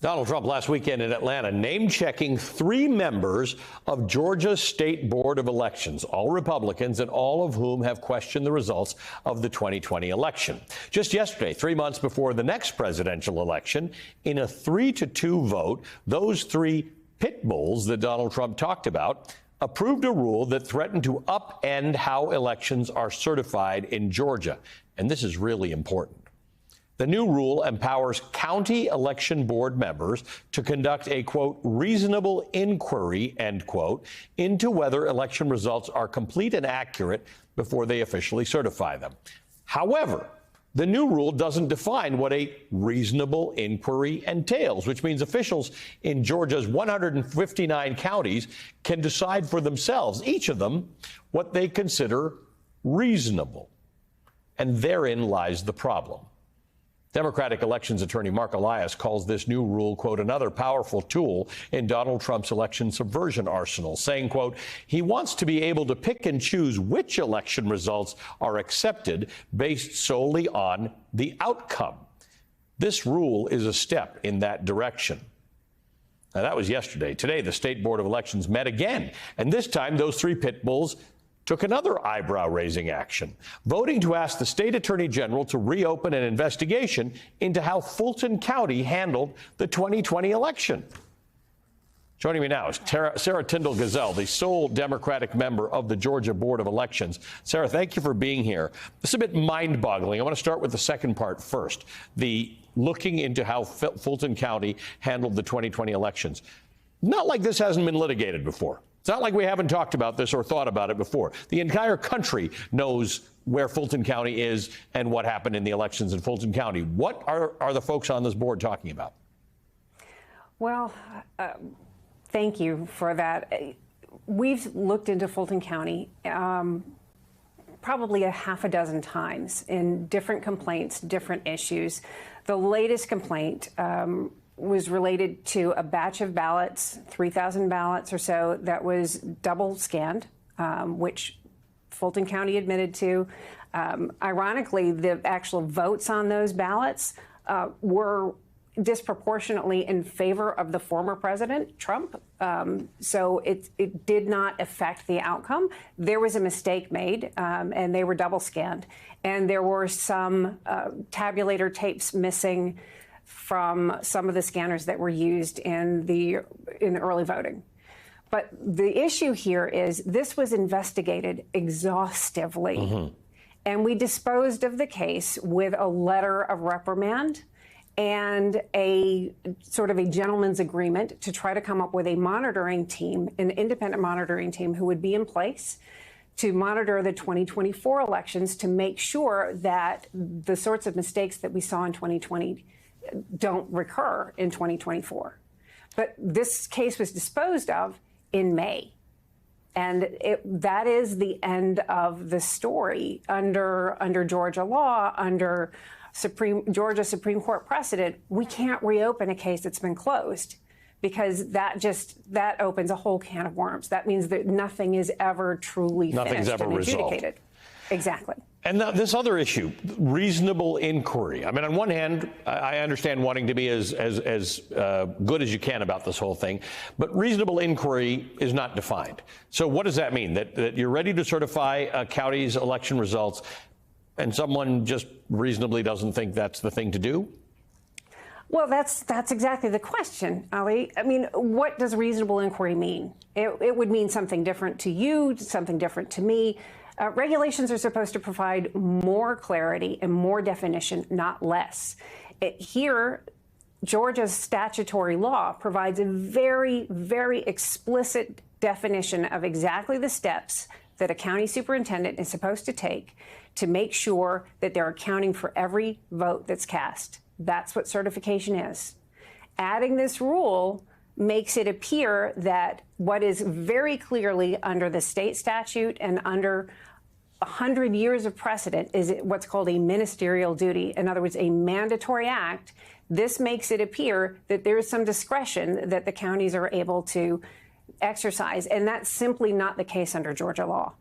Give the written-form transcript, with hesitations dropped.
Donald Trump last weekend in Atlanta name-checking 3 members of Georgia's State Board of Elections, all Republicans, and all of whom have questioned the results of the 2020 election. Just yesterday, 3 months before the next presidential election, in a 3-2 vote, those 3 pit bulls that Donald Trump talked about approved a rule that threatened to upend how elections are certified in Georgia. And this is really important. The new rule empowers county election board members to conduct a, quote, reasonable inquiry, end quote, into whether election results are complete and accurate before they officially certify them. However, the new rule doesn't define what a reasonable inquiry entails, which means officials in Georgia's 159 counties can decide for themselves, each of them, what they consider reasonable. And therein lies the problem. Democratic elections attorney Mark Elias calls this new rule, quote, another powerful tool in Donald Trump's election subversion arsenal, saying, quote, he wants to be able to pick and choose which election results are accepted based solely on the outcome. This rule is a step in that direction. Now, that was yesterday. Today, the State Board of Elections met again, and this time those 3 pit bulls took another eyebrow-raising action, voting to ask the state attorney general to reopen an investigation into how Fulton County handled the 2020 election. Joining me now is Sarah Tindall Gazelle, the sole Democratic member of the Georgia Board of Elections. Sarah, thank you for being here. This is a bit mind-boggling. I want to start with the second part first, the looking into how Fulton County handled the 2020 elections. Not like this hasn't been litigated before. It's not like we haven't talked about this or thought about it before. The entire country knows where Fulton County is and what happened in the elections in Fulton County. What are the folks on this board talking about? Well, thank you for that. We've looked into Fulton County probably a half a dozen times in different complaints, different issues. The latest complaint was related to a batch of ballots, 3,000 ballots or so, that was double scanned, which Fulton County admitted to. Ironically, the actual votes on those ballots were disproportionately in favor of the former president, Trump. So it did not affect the outcome. There was a mistake made, and they were double scanned. And there were some tabulator tapes missing from some of the scanners that were used in the early voting. But the issue here is this was investigated exhaustively. Mm-hmm. And we disposed of the case with a letter of reprimand and a sort of a gentleman's agreement to try to come up with a monitoring team, an independent monitoring team who would be in place to monitor the 2024 elections to make sure that the sorts of mistakes that we saw in 2020 don't recur in 2024. But this case was disposed of in May. And that is the end of the story under Georgia law, under Georgia Supreme Court precedent. We can't reopen a case that's been closed because that opens a whole can of worms. That means that nothing is ever truly finished and adjudicated. Exactly. And this other issue, reasonable inquiry. I mean, on one hand, I understand wanting to be as good as you can about this whole thing, but reasonable inquiry is not defined. So what does that mean? That you're ready to certify a county's election results and someone just reasonably doesn't think that's the thing to do? Well, that's exactly the question, Ali. I mean, what does reasonable inquiry mean? It would mean something different to you, something different to me. Regulations are supposed to provide more clarity and more definition, not less. Here, Georgia's statutory law provides a very, very explicit definition of exactly the steps that a county superintendent is supposed to take to make sure that they're accounting for every vote that's cast. That's what certification is. Adding this rule makes it appear that what is very clearly under the state statute and under 100 years of precedent is what's called a ministerial duty. In other words, a mandatory act. This makes it appear that there is some discretion that the counties are able to exercise, and that's simply not the case under Georgia law.